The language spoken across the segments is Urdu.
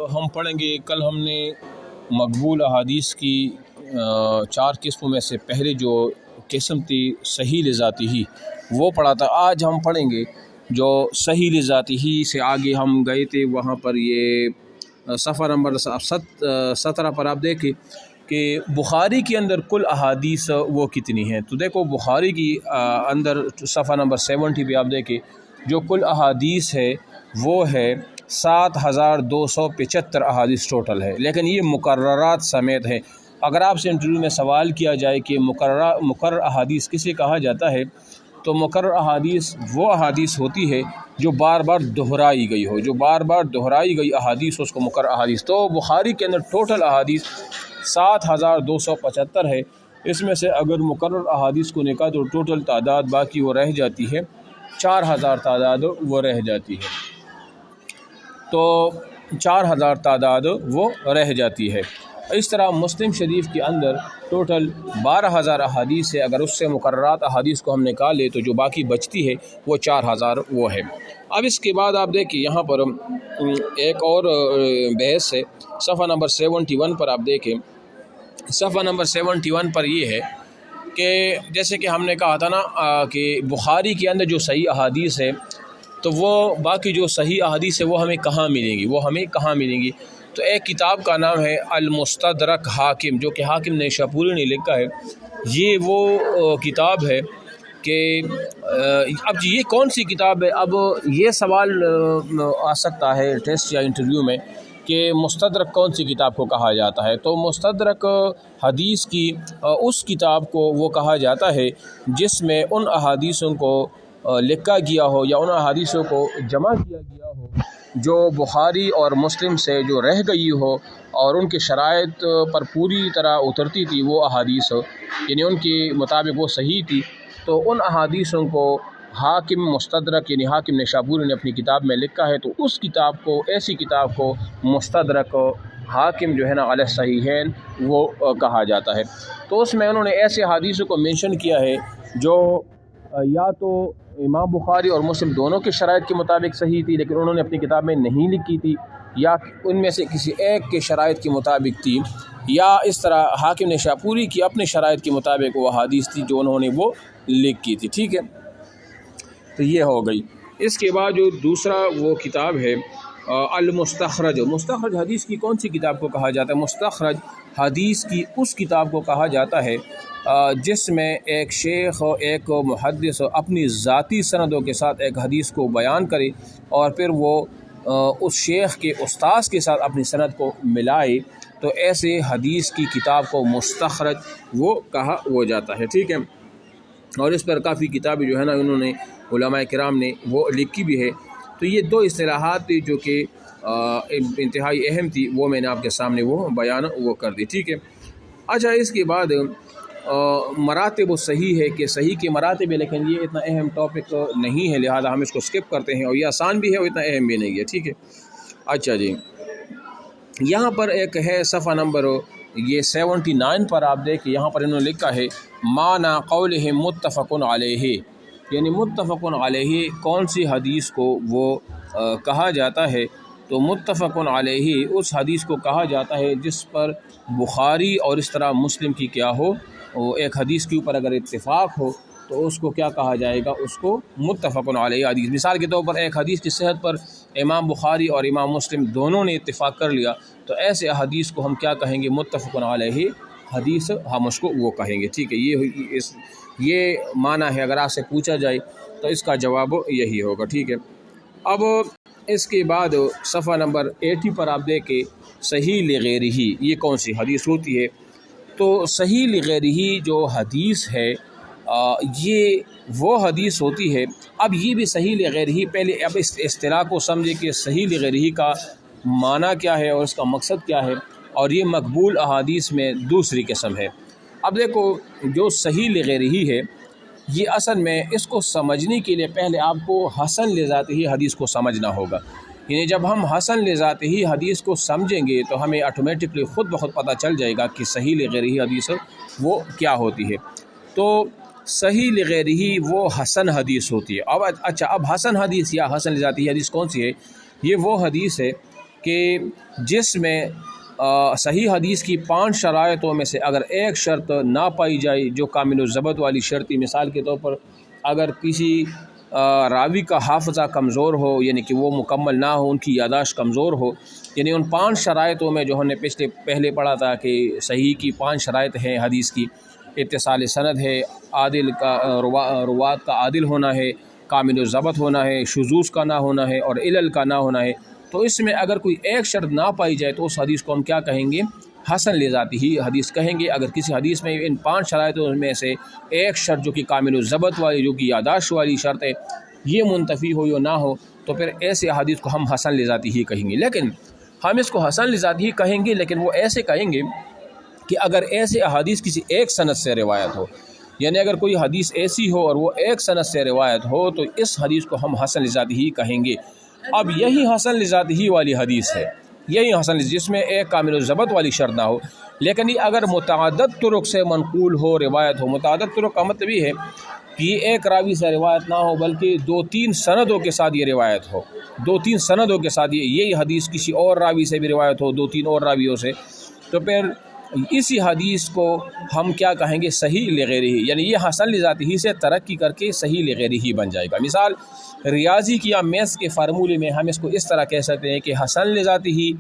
ہم پڑھیں گے، کل ہم نے مقبول احادیث کی 4 قسموں میں سے پہلے جو قسم تھی صحیح لذاتی ہی وہ پڑھا تھا۔ آج ہم پڑھیں گے جو صحیح لذاتی ہی سے آگے ہم گئے تھے، وہاں پر یہ صفحہ نمبر 17 پر آپ دیکھیں کہ بخاری کے اندر کل احادیث وہ کتنی ہیں۔ تو دیکھو بخاری کی اندر صفحہ نمبر 70 پہ آپ دیکھیں جو کل احادیث ہے وہ ہے 7275 احادیث ٹوٹل ہے، لیکن یہ مقررات سمیت ہے۔ اگر آپ سے انٹرویو میں سوال کیا جائے کہ مقرر احادیث کسے کہا جاتا ہے، تو مقرر احادیث وہ احادیث ہوتی ہے جو بار بار دہرائی گئی ہو، جو بار بار دہرائی گئی احادیث اس کو مقرر احادیث۔ تو بخاری کے اندر ٹوٹل احادیث 7275 ہے، اس میں سے اگر مقرر احادیث کو نکال تو ٹوٹل تعداد باقی وہ رہ جاتی ہے 4000 تعداد وہ رہ جاتی ہے، تو 4000 تعداد وہ رہ جاتی ہے۔ اس طرح مسلم شریف کے اندر ٹوٹل 12000 احادیث ہے، اگر اس سے مقررات احادیث کو ہم نکال لیں تو جو باقی بچتی ہے وہ 4000 وہ ہے۔ اب اس کے بعد آپ دیکھیں یہاں پر ایک اور بحث ہے، صفحہ نمبر 71 پر آپ دیکھیں، صفحہ نمبر 71 پر یہ ہے کہ جیسے کہ ہم نے کہا تھا نا کہ بخاری کے اندر جو صحیح احادیث ہے تو وہ باقی جو صحیح احادیث ہے وہ ہمیں کہاں ملیں گی، تو ایک کتاب کا نام ہے المستدرک حاکم، جو کہ حاکم نیشاپوری نے لکھا ہے۔ یہ وہ کتاب ہے کہ اب یہ کون سی کتاب ہے، اب یہ سوال آ سکتا ہے ٹیسٹ یا انٹرویو میں کہ مستدرک کون سی کتاب کو کہا جاتا ہے، تو مستدرک حدیث کی اس کتاب کو وہ کہا جاتا ہے جس میں ان احادیثوں کو لکھا گیا ہو یا ان احادیثوں کو جمع کیا گیا ہو جو بخاری اور مسلم سے جو رہ گئی ہو اور ان کے شرائط پر پوری طرح اترتی تھی وہ احادیث، یعنی ان کے مطابق وہ صحیح تھی، تو ان احادیثوں کو حاکم مستدرک یعنی حاکم نیشابوری نے اپنی کتاب میں لکھا ہے، تو اس کتاب کو، ایسی کتاب کو مستدرک حاکم جو ہے نا علی الصحیحین وہ کہا جاتا ہے۔ تو اس میں انہوں نے ایسے حدیثوں کو منشن کیا ہے جو یا تو امام بخاری اور مسلم دونوں کے شرائط کے مطابق صحیح تھی لیکن انہوں نے اپنی کتاب میں نہیں لکھی تھی، یا ان میں سے کسی ایک کے شرائط کے مطابق تھی، یا اس طرح حاکم نیشاپوری کی اپنے شرائط کے مطابق وہ حدیث تھی جو انہوں نے وہ لکھی تھی، ٹھیک ہے۔ تو یہ ہو گئی۔ اس کے بعد جو دوسرا وہ کتاب ہے المستخرج، مستخرج حدیث کی کون سی کتاب کو کہا جاتا ہے؟ مستخرج حدیث کی اس کتاب کو کہا جاتا ہے جس میں ایک شیخ ایک محدث اپنی ذاتی سندوں کے ساتھ ایک حدیث کو بیان کرے اور پھر وہ اس شیخ کے استاذ کے ساتھ اپنی سند کو ملائے، تو ایسے حدیث کی کتاب کو مستخرج وہ کہا وہ جاتا ہے، ٹھیک ہے۔ اور اس پر کافی کتابیں جو ہے نا انہوں نے علماء کرام نے وہ لکھی بھی ہے۔ تو یہ دو اصطلاحات تھی جو کہ انتہائی اہم تھی، وہ میں نے آپ کے سامنے وہ بیان وہ کر دی، ٹھیک ہے۔ اچھا، اس کے بعد مراتب صحیح ہے کہ صحیح کے مراتب ہے، لیکن یہ اتنا اہم ٹاپک نہیں ہے لہذا ہم اس کو سکپ کرتے ہیں، اور یہ آسان بھی ہے اور اتنا اہم بھی نہیں ہے، ٹھیک ہے۔ اچھا جی، یہاں پر ایک ہے صفحہ نمبر یہ 79 پر آپ دیکھیں، یہاں پر انہوں نے لکھا ہے معنی قولہ متفق علیہ، یعنی متفق علیہ کون سی حدیث کو وہ کہا جاتا ہے، تو متفق علیہ اس حدیث کو کہا جاتا ہے جس پر بخاری اور اس طرح مسلم کی کیا ہو، ایک حدیث کے اوپر اگر اتفاق ہو تو اس کو کیا کہا جائے گا، اس کو متفق علیہ حدیث۔ مثال کے طور پر ایک حدیث کی صحت پر امام بخاری اور امام مسلم دونوں نے اتفاق کر لیا، تو ایسے حدیث کو ہم کیا کہیں گے؟ متفق علیہ حدیث ہم اس کو وہ کہیں گے، ٹھیک ہے۔ یہ معنی ہے، اگر آپ سے پوچھا جائے تو اس کا جواب یہی ہوگا، ٹھیک ہے۔ اب اس کے بعد صفحہ نمبر 80 پر آپ دیکھیں صحیح لغیرہ، یہ کون سی حدیث ہوتی ہے؟ تو صحیح لغیرہ جو حدیث ہے یہ وہ حدیث ہوتی ہے، اب یہ بھی صحیح لغیرہ، پہلے اب اس اصطلاح کو سمجھے کہ صحیح لغیرہ کا معنی کیا ہے اور اس کا مقصد کیا ہے، اور یہ مقبول احادیث میں دوسری قسم ہے۔ اب دیکھو جو صحیح لغیرہ ہے یہ اصل میں اس کو سمجھنے کے لیے پہلے آپ کو حسن لذاتہ حدیث کو سمجھنا ہوگا، یعنی جب ہم حسن لذاتہ حدیث کو سمجھیں گے تو ہمیں آٹومیٹکلی خود بخود پتہ چل جائے گا کہ صحیح لغیرہ حدیث وہ کیا ہوتی ہے۔ تو صحیح لغیرہ وہ حسن حدیث ہوتی ہے۔ اب اچھا، اب حسن حدیث یا حسن لذاتہ حدیث کون سی ہے؟ یہ وہ حدیث ہے کہ جس میں صحیح حدیث کی 5 شرائطوں میں سے اگر ایک شرط نہ پائی جائے جو کامل الضبط والی شرطی، مثال کے طور پر اگر کسی راوی کا حافظہ کمزور ہو، یعنی کہ وہ مکمل نہ ہو، ان کی یادداشت کمزور ہو، یعنی ان 5 شرائطوں میں جو ہم نے پہلے پڑھا تھا کہ صحیح کی 5 شرائط ہیں حدیث کی، اتصال سند ہے، عادل کا روات کا عادل ہونا ہے، کامل الضبط ہونا ہے، شذوذ کا نہ ہونا ہے، اور علل کا نہ ہونا ہے۔ تو اس میں اگر کوئی ایک شرط نہ پائی جائے تو اس حدیث کو ہم کیا کہیں گے؟ حسن لذاتی ہی حدیث کہیں گے۔ اگر کسی حدیث میں ان 5 شرائطوں میں سے ایک شرط جو کہ کامل الضبط والی، جو کہ یادداشت والی شرط ہے، یہ منتفی ہو یا نہ ہو، تو پھر ایسے حدیث کو ہم حسن لذاتی ہی کہیں گے۔ لیکن ہم اس کو حسن لذاتی ہی کہیں گے، لیکن وہ ایسے کہیں گے کہ اگر ایسے احادیث کسی ایک سند سے روایت ہو، یعنی اگر کوئی حدیث ایسی ہو اور وہ ایک سند سے روایت ہو تو اس حدیث کو ہم حسن لذاتی ہی کہیں گے۔ اب یہی حسن لذاتی ہی والی حدیث ہے، یہی حسن جس میں ایک کامل الضبط والی شرط نہ ہو، لیکن یہ اگر متعدد طرق سے منقول ہو، روایت ہو۔ متعدد طرق کا مطلب یہ ہے کہ یہ ایک راوی سے روایت نہ ہو بلکہ 2-3 سندوں کے ساتھ یہ روایت ہو، 2-3 سندوں کے ساتھ یہی حدیث کسی اور راوی سے بھی روایت ہو، 2-3 اور راویوں سے، تو پھر اسی حدیث کو ہم کیا کہیں گے؟ صحیح لغیرہ، یعنی یہ حسن لذاتی ہی سے ترقی کر کے صحیح لغیرہ ہی بن جائے گا۔ مثال ریاضی کی یا میتھس کے فارمولے میں ہم اس کو اس طرح کہہ سکتے ہیں کہ حسن لذاتی ہی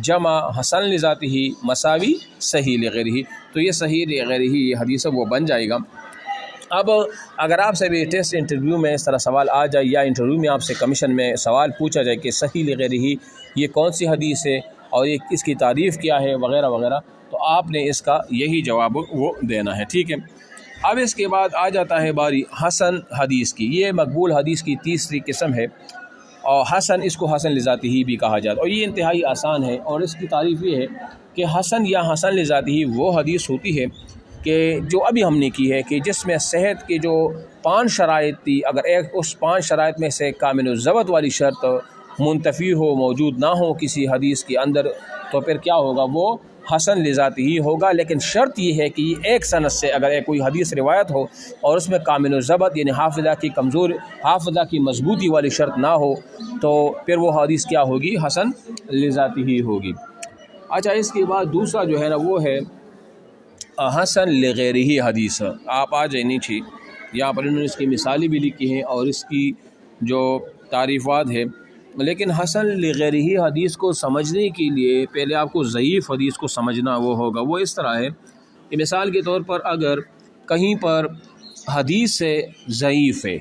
جمع حسن لذاتی ہی مساوی صحیح لغیرہ، تو یہ صحیح لغیرہ یہ حدیث وہ بن جائے گا۔ اب اگر آپ سے بھی ٹیسٹ انٹرویو میں اس طرح سوال آ جائے یا انٹرویو میں آپ سے کمیشن میں سوال پوچھا جائے کہ صحیح لغیرہ یہ کون سی حدیث ہے اور یہ اس کی تعریف کیا ہے وغیرہ وغیرہ، تو آپ نے اس کا یہی جواب وہ دینا ہے، ٹھیک ہے۔ اب اس کے بعد آ جاتا ہے باری حسن حدیث کی۔ یہ مقبول حدیث کی تیسری قسم ہے، اور حسن اس کو حسن لذاتی ہی بھی کہا جاتا ہے، اور یہ انتہائی آسان ہے، اور اس کی تعریف یہ ہے کہ حسن یا حسن لذاتی ہی وہ حدیث ہوتی ہے کہ جو ابھی ہم نے کی ہے کہ جس میں صحت کی جو 5 شرائط تھی، اگر ایک اس 5 شرائط میں سے کامل الضبط والی شرط منتفی ہو، موجود نہ ہو کسی حدیث کے اندر، تو پھر کیا ہوگا؟ وہ حسن لذاتی ہی ہوگا۔ لیکن شرط یہ ہے کہ یہ ایک سند سے اگر کوئی حدیث روایت ہو اور اس میں کامل الضبط یعنی حافظہ کی مضبوطی والی شرط نہ ہو، تو پھر وہ حدیث کیا ہوگی؟ حسن لذاتی ہی ہوگی۔ اچھا، اس کے بعد دوسرا جو ہے نا وہ ہے حسن لغیرہ حدیث۔ آپ آ جائیں نیچے، یہاں پر انہوں نے اس کی مثالیں بھی لکھی ہیں اور اس کی جو تعریفات ہے، لیکن حسن لغیرہ حدیث کو سمجھنے کے لیے پہلے آپ کو ضعیف حدیث کو سمجھنا وہ ہوگا۔ وہ اس طرح ہے کہ مثال کے طور پر اگر کہیں پر حدیث سے ضعیف ہے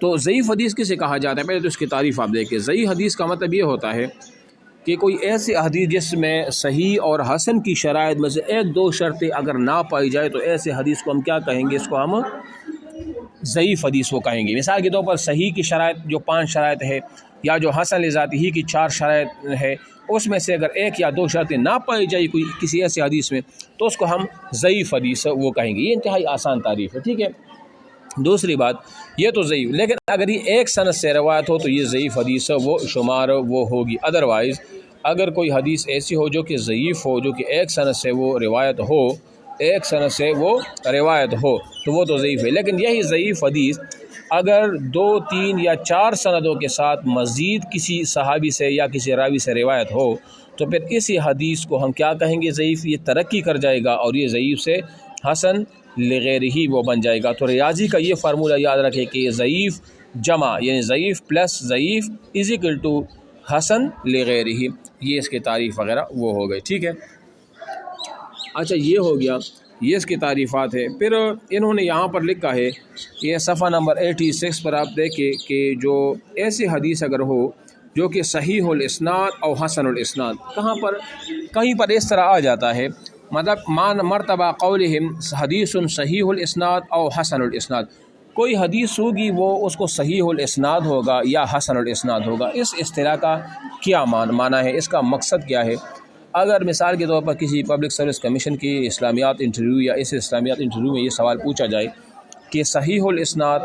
تو ضعیف حدیث کسے کہا جاتا ہے؟ پہلے تو اس کی تعریف آپ دیکھیں۔ ضعیف حدیث کا مطلب یہ ہوتا ہے کہ کوئی ایسی حدیث جس میں صحیح اور حسن کی شرائط میں سے 1-2 شرطیں اگر نہ پائی جائے تو ایسے حدیث کو ہم کیا کہیں گے؟ اس کو ہم ضعیف حدیث کو کہیں گے۔ مثال کے طور پر صحیح کی شرائط جو 5 شرائط ہے، یا جو حسن لذاتی ہی کی 4 شرائط ہے، اس میں سے اگر 1 یا 2 شرطیں نہ پائی جائے کوئی کسی ایسی حدیث میں، تو اس کو ہم ضعیف حدیث وہ کہیں گے۔ یہ انتہائی آسان تعریف ہے، ٹھیک ہے۔ دوسری بات یہ تو ضعیف، لیکن اگر یہ ایک سند سے روایت ہو تو یہ ضعیف حدیث وہ شمار وہ ہوگی۔ ادروائز اگر کوئی حدیث ایسی ہو جو کہ ضعیف ہو، جو کہ ایک سند سے وہ روایت ہو، تو وہ تو ضعیف ہے۔ لیکن یہی ضعیف حدیث اگر 2، 3 یا 4 سندوں کے ساتھ مزید کسی صحابی سے یا کسی راوی سے روایت ہو، تو پھر اسی حدیث کو ہم کیا کہیں گے؟ ضعیف۔ یہ ترقی کر جائے گا اور یہ ضعیف سے حسن لغیرہ ہی وہ بن جائے گا۔ تو ریاضی کا یہ فارمولہ یاد رکھے کہ ضعیف جمع یعنی ضعیف پلس ضعیف از اکول ٹو حسن لغیرہ، یہ اس کی تعریف وغیرہ وہ ہو گئی، ٹھیک ہے۔ اچھا، یہ ہو گیا، یہ اس کی تعریفات ہے۔ پھر انہوں نے یہاں پر لکھا ہے، یہ صفحہ نمبر 86 پر آپ دیکھیں کہ جو ایسی حدیث اگر ہو جو کہ صحیح الاسناد او حسن الاسناد، کہیں پر اس طرح آ جاتا ہے، مطلب مرتبہ قولہم حدیث صحیح الاسناد او حسن الاسناد، کوئی حدیث ہوگی وہ اس کو صحیح الاسناد ہوگا یا حسن الاسناد ہوگا۔ اس اصطلاح کا کیا معنی ہے؟ اس کا مقصد کیا ہے؟ اگر مثال کے طور پر کسی پبلک سروس کمیشن کی اسلامیات انٹرویو یا اس اسلامیات انٹرویو میں یہ سوال پوچھا جائے کہ صحیح الاسناد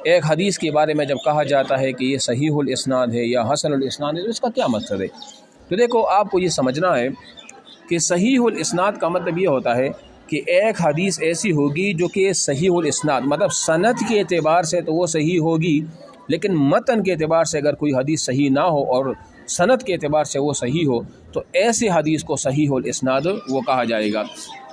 ایک حدیث کے بارے میں جب کہا جاتا ہے کہ یہ صحیح الاسناد ہے یا حسن الاسناد ہے، تو اس کا کیا مقصد ہے؟ تو دیکھو، آپ کو یہ سمجھنا ہے کہ صحیح الاسناد کا مطلب یہ ہوتا ہے کہ ایک حدیث ایسی ہوگی جو کہ صحیح الاسناد مطلب سند کے اعتبار سے تو وہ صحیح ہوگی، لیکن متن کے اعتبار سے اگر کوئی حدیث صحیح نہ ہو اور سند کے اعتبار سے وہ صحیح ہو تو ایسے حدیث کو صحیح الاسناد وہ کہا جائے گا۔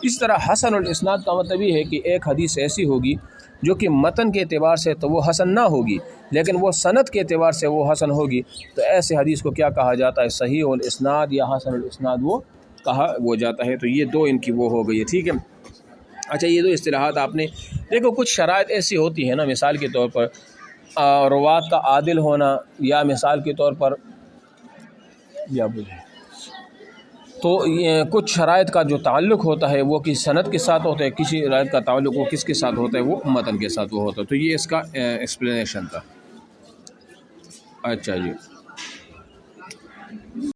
اس طرح حسن الاسناد کا مطلب یہ ہے کہ ایک حدیث ایسی ہوگی جو کہ متن کے اعتبار سے تو وہ حسن نہ ہوگی لیکن وہ سند کے اعتبار سے وہ حسن ہوگی، تو ایسے حدیث کو کیا کہا جاتا ہے؟ صحیح الاسناد یا حسن الاسناد وہ کہا وہ جاتا ہے۔ تو یہ دو ان کی وہ ہو گئی ہے، ٹھیک ہے۔ اچھا، یہ دو اصطلاحات آپ نے دیکھو، کچھ شرائط ایسی ہوتی ہیں نا، مثال کے طور پر روات کا عادل ہونا، یا مثال کے طور پر یا تو کچھ شرائط کا جو تعلق ہوتا ہے وہ کسی سند کے ساتھ ہوتا ہے، کسی شرائط کا تعلق وہ کس کے ساتھ ہوتا ہے؟ وہ متن کے ساتھ وہ ہوتا ہے۔ تو یہ اس کا ایکسپلینیشن تھا۔ اچھا جی۔